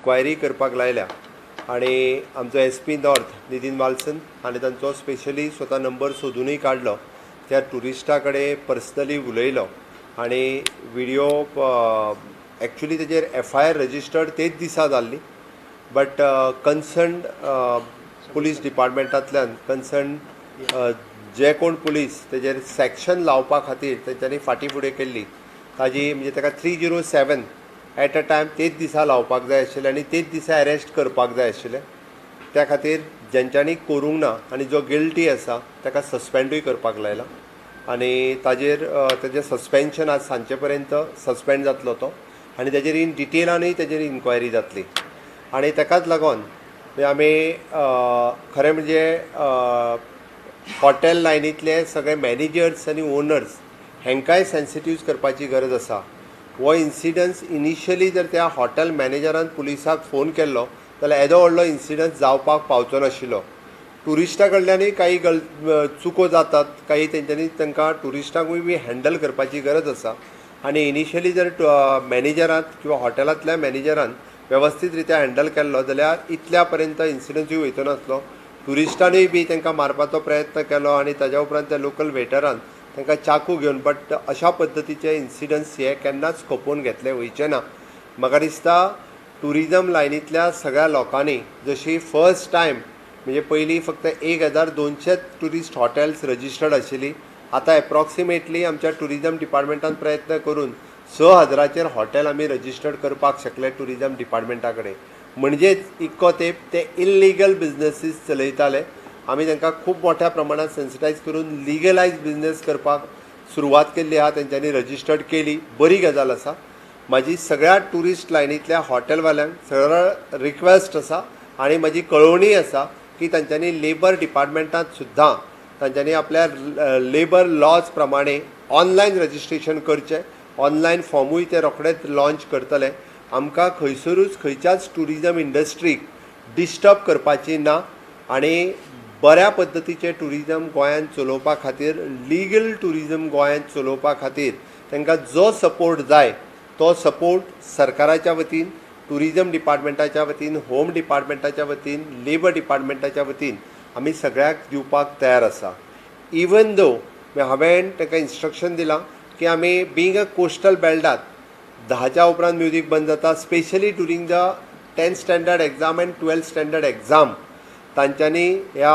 Inquiry करपाक लायल्या आणि आमचो SP नॉर्थ नितीन वाल्सन हाणें तांचो स्पेशली स्वता नंबर सोदूनय काडलो, त्या टुरिस्टा कडेन पर्सनली उलयलो आणि व्हिडिओ एक्चुअली तेजेर FIR रजिस्टर्ड तेच दिसा जाल्ली, बट कन्सर्न पुलीस डिपार्टमेंटांतल्यान कन्सर्न जे कोण पुलीस तेजेर सेक्शन लावपा खातीर तेंच्यांनी फाटीं फुडें केल्ली ताजी म्हणजे ताका 307 एट अ टायम तेच दिसा लावपाक जाय आशिल्लें आनी तेच दिसा अरेस्ट करपाक जाय आशिल्लें. त्या खातीर जेंच्यांनी करूंक ना आनी जो गिल्टी आसा ताका सस्पेंडूय करपाक लायला आनी तेजें सस्पेन्शन आज सांजे पर्यंत सस्पेंड जातलो तो आनी तेजेर इन डिटेलानूय तेजेर इन्क्वायरी जातली आनी ताकाच लागून आमी खरें म्हणजे हॉटेल लायनींतले सगळे मॅनेजर्स आनी ओनर्स हांकांय सेन्सिटिव्ह करपाची गरज आसा. हो इन्सिडन्स इनिशियली जर त्या हॉटेल मॅनेजरान पुलिसाक फोन केल्लो जाल्यार येदो व्हडलो इन्सिडन्स जावपाक पावचो नाशिल्लो. टुरिस्टा कडल्यानूय काही चुको जातात, काही तेंच्यांनी तांकां टुरिस्टांकूय बी हँडल करपाची गरज आसा आनी इनिशियली जर मॅनेजरान किंवा हॉटेलांतल्या मॅनेजरान वेवस्थीत रित्या हँडल केल्लो जाल्यार इतल्या पर्यंत इन्सिडन्सूय वयचो नासलो. टुरिस्टांनीय बी तांकां मारपाचो प्रयत्न केलो आनी ताज्या उपरांत त्या लोकल वेटरान तांकां चाकू घेवन, बट अशा पद्दतीचे इन्सिडन्स हे केन्नाच खपोवन घेतले वयचे ना. म्हाका दिसता टुरिजम लायनींतल्या सगळ्या लोकांनी जशी फर्स्ट टायम म्हणजे पयलीं फक्त 1200 टुरिस्ट हॉटेल्स रजिस्टर्ड आशिल्ली, आतां एप्रॉक्सिमेटली आमच्या टुरिजम डिपार्टमेंटान प्रयत्न करून 6000 हॉटेल आमी रजिस्टर्ड करपाक शकले टुरिजम डिपार्टमेंटा कडेन. म्हणजेच इतको तेंप ते इल्लिगल बिजनसीस चलयताले. आमी तांकां खूब मोठ्या प्रमाणात सेन्सिटायज करून लिगलायज बिजनेस करपाक सुरवात केल्ली आहा, तेंच्यांनी रजिस्टर्ड केली, बरी गजाल आसा. म्हाजी सगळ्या टुरिस्ट लायनींतल्या हॉटेलवाल्यांक सगळो रिक्वेस्ट आसा आनी म्हाजी कळवणी आसा की तांच्यांनी लेबर डिपार्टमेंटांत सुद्दां तांच्यांनी आपल्या लेबर लॉज प्रमाणे ऑनलायन रजिस्ट्रेशन करचें. ऑनलायन फॉर्मूय ते रोखडेच लॉन्च करतले. आमकां खंयसरूच खंयच्याच टुरिजम इंडस्ट्रीक डिस्टर्ब करपाची ना आनी बऱ्या पद्दतीचें टुरिजम गोंयांत चलोवपा खातीर, लिगल टुरिजम गोंयांत चलोवपा खातीर तांकां जो सपोर्ट जाय तो सपोर्ट सरकाराच्या वतीन, टुरिजम डिपार्टमेंटाच्या वतीन, होम डिपार्टमेंटाच्या वतीन, लेबर डिपार्टमेंटाच्या वतीन आमी सगळ्याक दिवपाक तयार आसा. इवन दो हांवें ताका इन्स्ट्रक्शन दिलां की आमी बींग अ कोस्टल बेल्टांत 10च्या उपरांत म्युजीक बंद जाता, specially during the 10th standard exam end 12th standard exam तांच्यांनी ह्या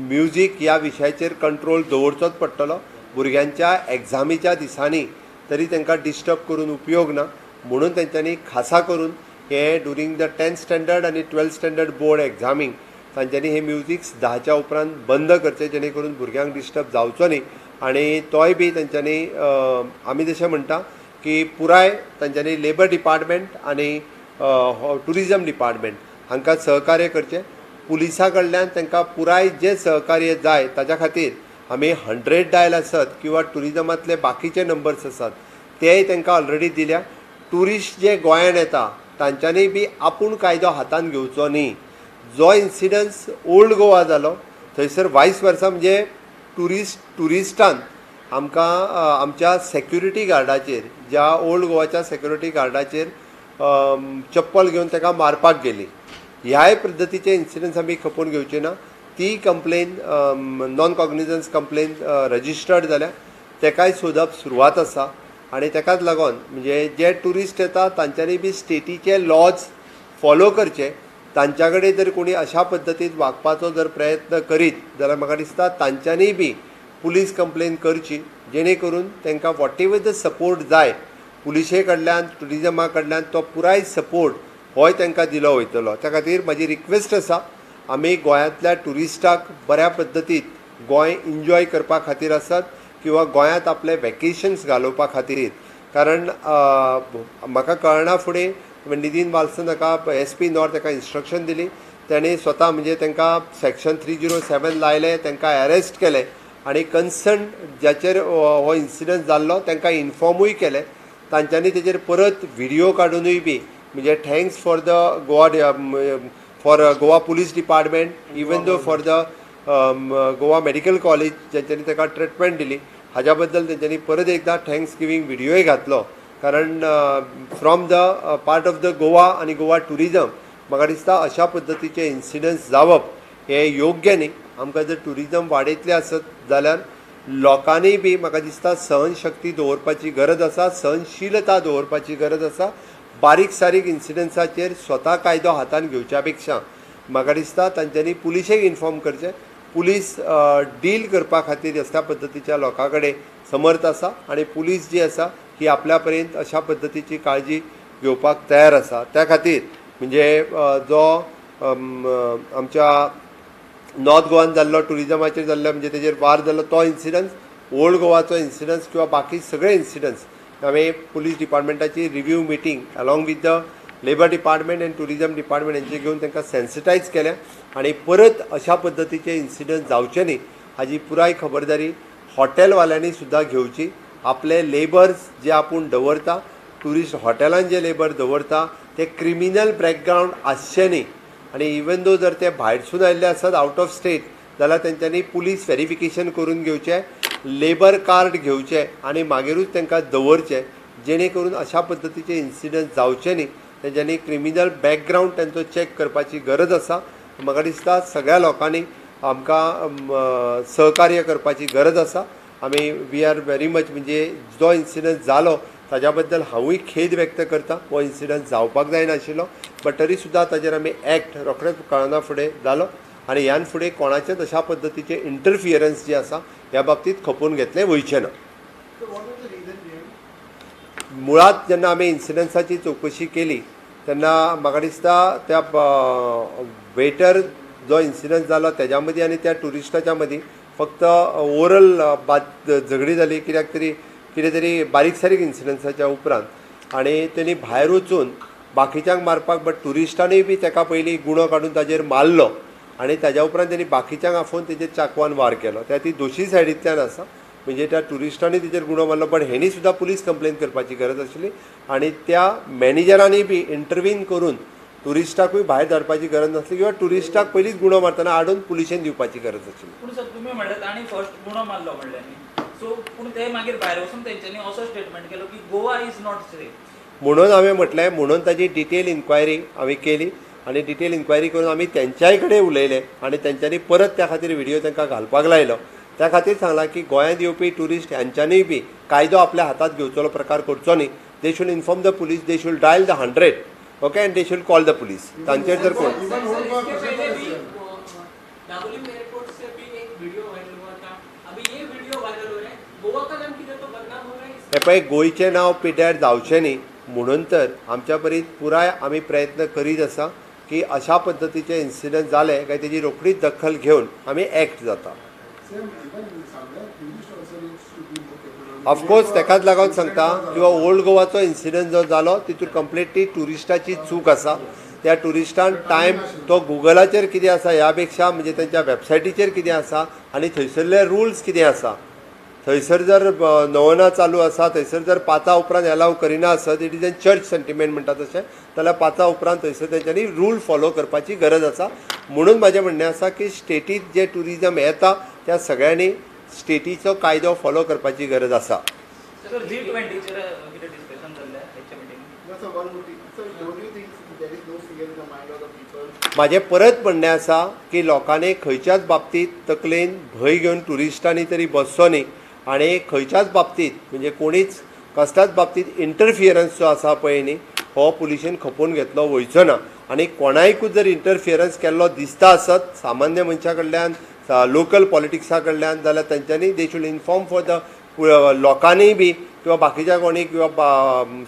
म्युजीक ह्या विशयाचेर कंट्रोल दवरचोच पडटलो. भुरग्यांच्या एग्जामीच्या दिसांनी तरी तांकां डिस्टर्ब करून उपयोग ना, म्हणून तेंच्यांनी खासा करून हे ड्युरींग द 10th स्टँडर्ड आनी 12th स्टँडर्ड बोर्ड एग्जामीक तांच्यांनी हे म्युजीक्स 10च्या उपरांत बंद करचे, जेणे करून भुरग्यांक डिस्टर्ब जावचो न्ही. आनी तोय बी तेंच्यांनी आमी जशें म्हणटा की पुराय तांच्यांनी लेबर डिपार्टमेंट आनी टुरिजम डिपार्टमेंट हांकां सहकार्य करचें. पुलिसा कडल्यान तांकां पुराय जें सहकार्य जाय ताच्या खातीर आमी 100 डायल आसत किंवा टुरिजमांतले बाकीचे नंबर्स आसात तेय तांकां ऑलरेडी दिल्या. टुरिस्ट जे गोंयांत येता तांच्यांनी बी आपूण कायदो हातांत घेवचो न्ही. जो इन्सिडन्स ओल्ड गोवा जालो थंयसर वायस वर्सा म्हणजे टुरिस्टान आमकां आमच्या सेक्युरिटी गार्डाचेर, ज्या ओल्ड गोवाच्या सेक्युरिटी गार्डाचेर चप्पल घेवन ताका मारपाक गेली. ह्याय पद्दतीचे इन्सिडन्स आमी खपोवन घेवचे ना. ती कंप्लेन नॉन कॉग्निजन्स कंप्लेन रजिस्टर्ड जाल्या, ताकाय सोदप सुरवात आसा आनी ताकाच लागून म्हणजे जे टुरिस्ट येता तांच्यांनी बी स्टेटीचे लॉज फॉलो करचे. तांच्या कडेन जर कोणी अशा पद्दतीन वागपाचो जर प्रयत्न करीत जाल्यार म्हाका दिसता तांच्यांनी बी पुलीस कंप्लेन करची, जेणे करून तांकां वॉट एवर द सपोर्ट जाय पुलिशे कडल्यान, टुरिजमा कडल्यान तो पुराय सपोर्ट होय तांकां दिलो वयतलो. त्या खातीर म्हाजी रिक्वेस्ट आसा, आमी गोंयांतल्या टुरिस्टाक बऱ्या पद्दतीन गोंय एन्जॉय करपा खातीर आसात किंवा गोंयांत आपले वॅकेशन्स घालोवपा खातीर. कारण म्हाका कळना फुडें नितीन वाल्सन ताका SP नॉर्थ ताका इन्स्ट्रक्शन दिली, ताणें स्वता म्हणजे तांकां सेक्शन 307 लायले, तांकां अरेस्ट केले आनी कन्सर्न ज्याचेर हो इन्सिडन्स जाल्लो तांकां इन्फॉर्मूय केले. तांच्यांनी तेजेर परत व्हिडिओ काडूनूय बी म्हणजे thanks for the Goa police department, even though for the Goa medical college ज्यांच्यांनी ताका ट्रिटमेंट दिली, हाज्या बद्दल तेंच्यांनी परत एकदा थँक्स गिवींग व्हिडिओय घातलो. कारण from the part of the Goa आनी गोवा टुरिजम म्हाका दिसता अशा पद्दतीचे इन्सिडंट्स जावप हे योग्य न्ही. आमकां जर ट्युरिजम वाडयतले आसत जाल्यार लोकांनी बी म्हाका दिसता सहनशक्ती दवरपाची गरज आसा, सहनशीलता दवरपाची गरज आसा. बारीक सारीक इन्सिडंट्साचेर स्वता कायदो हातान घेवच्या पेक्षा म्हाका दिसता तांच्यांनी पुलिशेक इन्फॉर्म करचें. पुलीस डील करपा खातीर अशा पद्दतीच्या लोकां कडेन समर्थ आसा आनी पुलीस जी आसा ही आपल्या पर्यंत अशा पद्दतीची काळजी घेवपाक तयार आसा. त्या खातीर म्हणजे जो आमच्या नॉर्थ गोवान जाल्लो ट्युरिजमाचेर जाल्लो म्हणजे तेजेर वार जाल्लो तो इन्सिडंट्स, ओल्ड गोवाचो इन्सिडंट्स किंवा बाकी सगळे इन्सिडंट्स हांवें पुलीस डिपार्टमेंटाची review meeting along with the labour department and tourism department हांचे घेवन तांकां सेन्सिटायज केल्या आनी परत अशा पद्दतीचे इन्सिडंट जावचे न्ही हाजी पुराय खबरदारी हॉटेलवाल्यांनी सुद्दां घेवची. आपले लेबर्स जे आपूण दवरता, ट्युरिस्ट हॉटेलांत जे लेबर दवरता ते क्रिमिनल बॅकग्रावंड आसचें न्ही. आनी इवन दो जर ते भायरसून आयिल्ले आसत आवट ऑफ स्टेट जाल्यार तेंच्यांनी पुलीस व्हेरिफिकेशन करून घेवचें, लेबर कार्ड घेवचें आनी मागीरूच तांकां दवरचें, जेणे करून अशा पद्दतीचे इन्सिडंट जावचे न्ही. तेंच्यांनी क्रिमिनल बॅकग्रावंड तांचो चॅक करपाची गरज आसा. म्हाका दिसता सगळ्या लोकांनी आमकां सहकार्य करपाची गरज आसा. आमी वी आर व्हेरी मच म्हणजे जो इन्सिडंट जालो ताज्या बद्दल हांवूय खेद व्यक्त करता. हो इन्सिडंट जावपाक जायनाशिल्लो, बट तरी सुद्दां ताजेर आमी एक्ट रोखडेच कळना फुडें जालो आनी ह्यान फुडें कोणाचेच अशा पद्दतीचे इंटरफियरन्स जे आसा ह्या बाबतींत खपून घेतले वयचे ना. मुळात जेन्ना आमी इन्सिडंट्साची चवकशी केली तेन्ना म्हाका दिसता त्या वेटर जो इन्सिडंट जालो तेज्या मदीं आनी त्या ट्युरिस्टाच्या मदीं फक्त ओवरऑल झगडी जाली कितें तरी बारीक सारीक इन्सिडंट्साच्या उपरांत आनी तेणी भायर वचून बाकीच्यांक मारपाक बट ट्युरिस्टांनी बी ताका पयलीं गुणो काडून ताजेर मारलो आनी ताज्या उपरांत तेणी बाकीच्यांक आफोवन तेजेर चाकवान वार केलो. त्या ती दोशी सायडींतल्यान आसा म्हणजे त्या ट्युरिस्टांनी तेजेर गुणो मारलो, बट हेणी सुद्दां पुलीस कंप्लेन करपाची गरज आशिल्ली आनी त्या मॅनेजरांनी बी इंटरवीन करून ट्युरिस्टाकूय भायर धाडपाची गरज नासली किंवा ट्युरिस्टाक पयलींच गुणो मारतना हाडून पुलिशेन दिवपाची गरज आशिल्ली. पूण सर तुमी म्हणलें तांणी फर्स्ट गुणो मारलो म्हणलें न्ही, सो पूण ते मागीर भायर वचून तेंच्यांनी असो स्टेटमेंट केलो की गोवा इज नॉट सेफ. म्हणून हांवें म्हटलें, म्हणून ताजी डिटेल इन्क्वायरी हांवें केली आनी डिटेल इन्क्वायरी करून आमी तेंच्याय कडेन उलयले आनी तेंच्यांनी परत त्या खातीर व्हिडिओ तांकां घालपाक लायलो. त्या खातीर सांगलां की गोंयांत येवपी ट्युरिस्ट हांच्यांनीय बी कायदो आपल्या हातांत घेवचो प्रकार करचो न्ही. दे should inform the police, they should dial the 100 okay and they should call the police. तांचेर जर कोण हे पळय गोंयचें नांव पिड्ड्यार जावचें न्ही म्हणून तर आमच्या परीत पुराय आमी प्रयत्न करीत आसा की अशा पद्दतीचे इन्सिडंट जाले काय तेजी रोखडीच दखल घेवन आमी एक्ट जाता. ऑफकोर्स तेकाच लागून सांगता किंवा ओल्ड गोवाचो इन्सिडंट जो जालो तितून कंप्लिटली ट्युरिस्टाची चूक आसा. त्या ट्युरिस्टान टायम तो गुगलाचेर कितें आसा ह्या पेक्षा म्हणजे तेंच्या वेबसायटीचेर कितें आसा आनी थंयसरले रुल्स कितें आसा. थंयसर जर नवना चालू आसा, थंयसर जर 5 उपरांत एलाव करिना आसत, it is an church sentiment म्हणटा तशें, जाल्यार 5 उपरांत थंयसर तेंच्यांनी रूल फॉलो करपाची गरज आसा. म्हणून म्हजें म्हणणें आसा की स्टेटींत जे ट्युरिजम येता त्या सगळ्यांनी स्टेटीचो कायदो फॉलो करपाची गरज आसा. म्हाजें परत म्हणणें आसा की लोकांनी खंयच्याच बाबतींत तकलेन भंय घेवन ट्युरिस्टांनी तरी बसचो न्ही आनी खंयच्याच बाबतींत म्हणजे कोणीच कसल्याच बाबतींत इंटरफियरन्स जो आसा पळय न्ही हो पुलिशेन खपोवन घेतलो वयचो ना. आनी कोणायकूच जर इंटरफियरन्स केल्लो दिसता आसत सामान्य मनशा कडल्यान, लोकल पॉलिटिक्सा कडल्यान, जाल्यार तेंच्यांनी they should inform for the लोकांनी बी किंवा बाकीच्या कोणी किंवा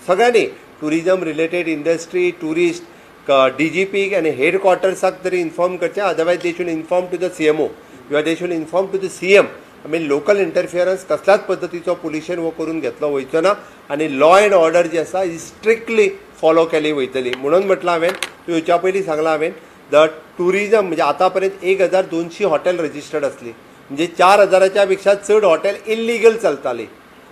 सगळ्यांनी tourism related industry, tourist, DGP आनी हेडक्वॉर्टर्साक तरी इन्फॉर्म करचें. Otherwise they should inform to the CMO किंवा they should inform to the CM. I mean local interference कसल्याच पद्दतीचो पुलिशेन हो करून घेतलो वयचो ना आनी लॉ अँड ऑर्डर जी आसा ही स्ट्रिक्टली फॉलो केली वयतली. म्हणून म्हटलं हांवें हेच्या पयलीं सांगलां हांवें द ट्युरिजम म्हणजे आतां पर्यंत 1200 हॉटेल रजिस्टर्ड आसली म्हणजे 4000च्या पेक्षा चड हॉटेल इल्लिगल चलताली.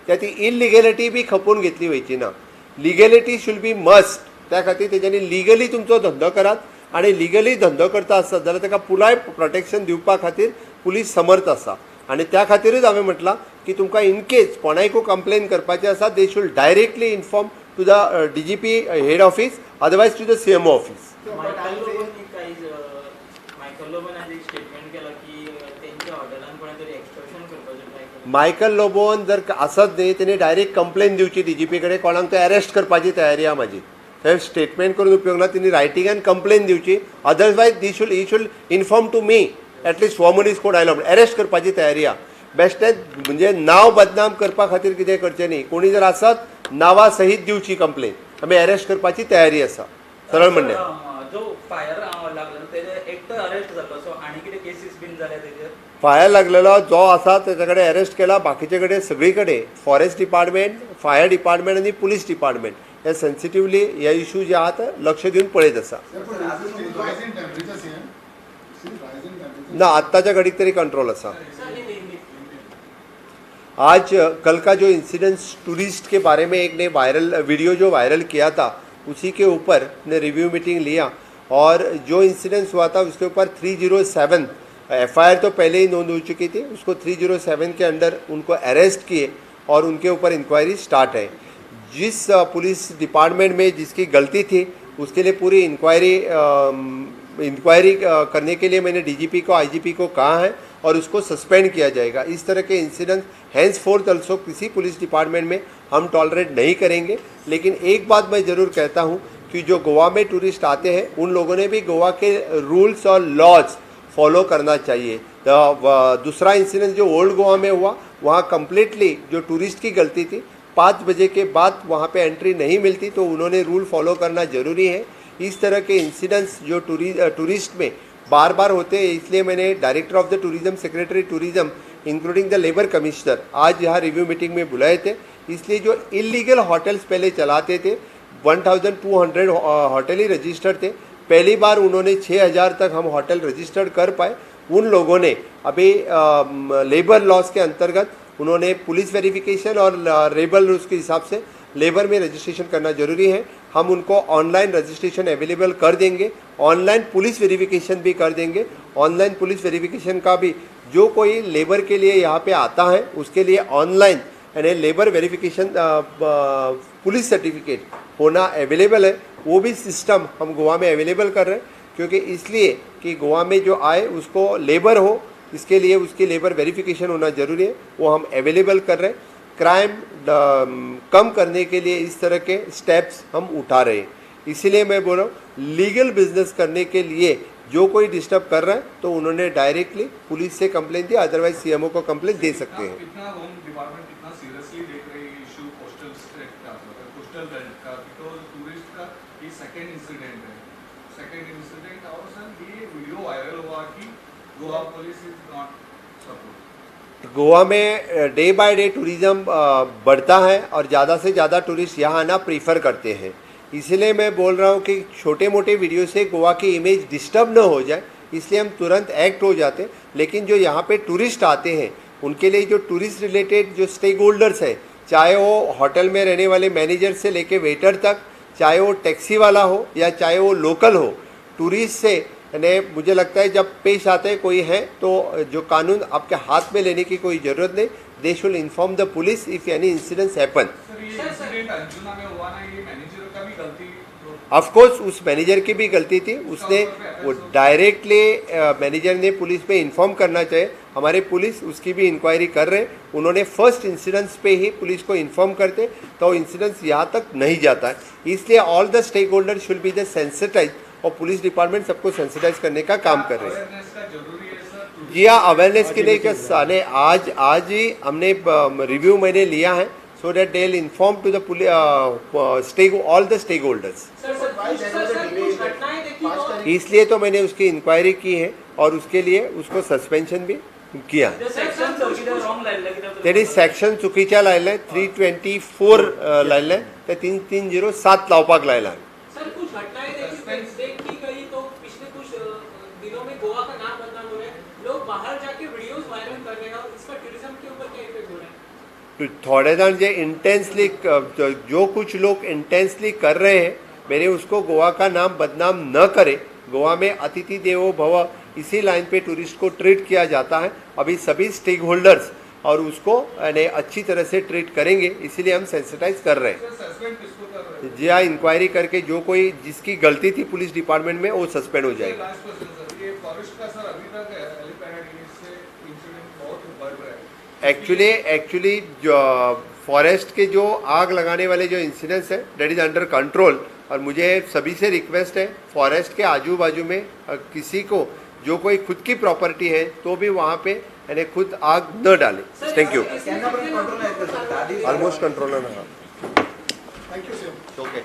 त्या ती इल्लिगॅलिटी बी खपोवन घेतली वयची ना. Legality should be must. त्या खातीर तेच्यांनी लिगली तुमचो धंदो करात आनी लिगली धंदो करता आसत जाल्यार ताका पुराय प्रोटेक्शन दिवपा खातीर पुलीस समर्थ आसा. आनी त्या खातीरच हांवें म्हटलां की तुमकां इनकेस कोणायकूय कंप्लेन करपाचें आसा they should directly inform to the DGP head office, otherwise to the CMO office. Michael लोबन आज एक स्टेटमेंट केला की त्यांच्या हॉटेलान कोणी तरी एक्सटॉर्शन करपाचें ट्राय करता. मायकल लोबोन जर असंच न्ही तेणी डायरेक्ट कंप्लेन दिवची डीजीपी कडेन, कोणाक तो अरेस्ट करपाची तयारी आहा म्हाजी. थंय स्टेटमेंट करून उपयोग ना, तेणी रायटिंगान कंप्लेन दिवची. Otherwise he should inform to me at least हो मनीस कोण आयलो म्हणून अरेस्ट करपाची तयारी आहा. बेश्टेच म्हणजे नांव बदनाम करपा खातीर कितें करचें न्ही. कोणी जर आसत नांवा सहीत दिवची कंप्लेन, आमी अरेस्ट करपाची तयारी आसा. सरळ म्हणणें जो फायर लागलो तेजे एकटो अरेस्ट जालो, सो आनी कितें केसीस बीन जाल्या तेजेर? फायर लागलेलो जो आसा तेजे कडेन अरेस्ट केला. बाकीचे कडेन सगळी कडेन फॉरेस्ट डिपार्टमेंट, फायर डिपार्टमेंट आनी पुलीस डिपार्टमेंट हे सेन्सिटिवली हे इशू जे आहात लक्ष दिवन पळयत आसा. ना आत्ताच्या घडीक तरी कंट्रोल आसा. आज कल का जो इंसिडेंट्स टूरिस्ट के बारे में एक ने वायरल वीडियो जो वायरल किया था, उसी के ऊपर ने रिव्यू मीटिंग लिया और जो इंसिडेंट्स हुआ था उसके ऊपर 307 एफआईआर तो पहले ही नोंद हो चुकी थी, उसको 307 के अंडर उनको अरेस्ट किए और उनके ऊपर इंक्वायरी स्टार्ट है. जिस पुलिस डिपार्टमेंट में जिसकी गलती थी उसके लिए पूरी इंक्वायरी करने के लिए मैंने डीजीपी को, आईजीपी को कहा है और उसको सस्पेंड किया जाएगा. इस तरह के इंसिडेंट हैंस फोर्थ अल्सो किसी पुलिस डिपार्टमेंट में हम टॉलरेट नहीं करेंगे. लेकिन एक बात मैं ज़रूर कहता हूँ कि जो गोवा में टूरिस्ट आते हैं उन लोगों ने भी गोवा के रूल्स और लॉज फॉलो करना चाहिए. दूसरा इंसिडेंट जो ओल्ड गोवा में हुआ, वहाँ कम्प्लीटली जो टूरिस्ट की गलती थी, 5 बजे के बाद वहाँ पे एंट्री नहीं मिलती, तो उन्होंने रूल फॉलो करना ज़रूरी है. इस तरह के इंसिडेंट्स जो टूरिस्ट में बार बार होते हैं, इसलिए मैंने director of the tourism, secretary tourism including the labour commissioner आज यहाँ रिव्यू मीटिंग में बुलाए थे. इसलिए जो इलीगल होटल्स पहले चलाते थे 1200 होटल ही रजिस्टर्ड थे. पहली बार उन्होंने 6000 तक हम होटल रजिस्टर्ड कर पाए. उन लोगों ने अभी लेबर लॉज के अंतर्गत उन्होंने पुलिस वेरिफिकेशन और लेबर रूल्स के हिसाब से लेबर में रजिस्ट्रेशन करना जरूरी है. हम उनको ऑनलाइन रजिस्ट्रेशन अवेलेबल कर देंगे, ऑनलाइन पुलिस वेरिफिकेशन भी कर देंगे. ऑनलाइन पुलिस वेरिफिकेशन का भी जो कोई लेबर के लिए यहाँ पे आता है उसके लिए ऑनलाइन यानी लेबर वेरिफिकेशन पुलिस सर्टिफिकेट होना अवेलेबल है. वो भी सिस्टम हम गोवा में अवेलेबल कर रहे हैं, क्योंकि इसलिए कि गोवा में जो आए उसको लेबर हो, इसके लिए उसकी लेबर वेरिफिकेशन होना ज़रूरी है. वो हम अवेलेबल कर रहे हैं. क्राइम कम करने के लिए इस तरह के स्टेप्स हम उठा रहे हैं. इसीलिए मैं बोल रहा हूँ लीगल बिजनेस करने के लिए जो कोई डिस्टर्ब कर रहा है तो उन्होंने डायरेक्टली पुलिस से कंप्लेंट दी, अदरवाइज सीएमओ को कंप्लेंट दे सकते हैं. कितना होम डिपार्टमेंट कितना सीरियसली देख रही है इशू कोस्टल स्टेट का, मतलब कोस्टल बेल्ट का, बिकॉज टूरिस्ट का ये सेकंड इंसिडेंट है. और सर ये वीडियो वायरल हुआ कि Goa police is not support. Goa में डे बाय डे टूरिज़्म बढ़ता है और ज़्यादा से ज़्यादा टूरिस्ट यहाँ आना प्रीफर करते हैं. इसलिए मैं बोल रहा हूँ कि छोटे मोटे वीडियो से गोवा की इमेज डिस्टर्ब न हो जाए, इसलिए हम तुरंत एक्ट हो जाते हैं. लेकिन जो यहाँ पे टूरिस्ट आते हैं उनके लिए जो टूरिस्ट रिलेटेड जो स्टेक होल्डर्स हैं, चाहे वो होटल में रहने वाले मैनेजर से लेके वेटर तक, चाहे वो टैक्सी वाला हो या चाहे वो लोकल हो, टूरिस्ट से यानी मुझे लगता है जब पेश आते हैं कोई है तो जो कानून आपके हाथ में लेने की कोई ज़रूरत नहीं. They should inform the police if any incidents happen. Sir ये इंसिडेंट अंजुना में हुआ ना, ये मैनेजर का भी गलती ऑफ कोर्स उस मैनेजर की भी गलती थी. उसने वो डायरेक्टली मैनेजर ने पुलिस पे इन्फॉर्म करना चाहिए. हमारे पुलिस उसकी भी इंक्वायरी कर रहे हैं. उन्होंने फर्स्ट इंसिडेंट्स पे ही पुलिस को इन्फॉर्म करते तो इंसिडेंट्स यहाँ तक नहीं जाता है. इसलिए all the stakeholder should be the sensitize, और पुलिस डिपार्टमेंट सबको सेंसिटाइज करने का काम कर रहे हैं. जी हाँ, अवेयरनेस के लिए क्या साले आज ही हमने रिव्यू मैंने लिया है, so that they'll inform to the all the stakeholders. इसलिए तो मैंने उसकी इंक्वायरी की है और उसके लिए उसको सस्पेंशन भी किया. तेरी सेक्शन चुकीच्या लायले 324 लायले ते 307 लावपाक लायला. सर कुछ घटनाएं देखी गई तो पिछले कुछ दिनों में गोवा का नाम बदनाम हो रहा है. लोग बाहर जाके वीडियोस वायरल कर रहे हैं और इसका टूरिज्म के ऊपर क्या इफेक्ट हो रहा है? थोड़े जन जो इंटेंसली जो कुछ लोग इंटेंसली कर रहे हैं, मेरे उसको गोवा का नाम बदनाम न करे. गोवा में अतिथि देवो भव इसी लाइन पे टूरिस्ट को ट्रीट किया जाता है. अभी सभी स्टेक होल्डर्स और उसको यानी अच्छी तरह से ट्रीट करेंगे, इसीलिए हम सेंसिटाइज कर रहे हैं। सर सस्पेंड किसको कर रहे हैं? जी हाँ, इंक्वायरी करके जो कोई जिसकी गलती थी पुलिस डिपार्टमेंट में वो सस्पेंड हो जाएगा। लास्ट क्वेश्चन सर, ये फॉरेस्ट का सर अभी तक हेलीपैड से इंसिडेंट बहुत बढ़ रहा है। एक्चुअली जो फॉरेस्ट के जो आग लगाने वाले जो इंसिडेंट्स है दैट इज़ अंडर कंट्रोल। और मुझे सभी से रिक्वेस्ट है, फॉरेस्ट के आजू बाजू में किसी को जो कोई खुद की प्रॉपर्टी है तो भी वहाँ पे यानी खुद आग न डाले। Thank you. ऑलमोस्ट कंट्रोल है ना। Thank you sir. ओके।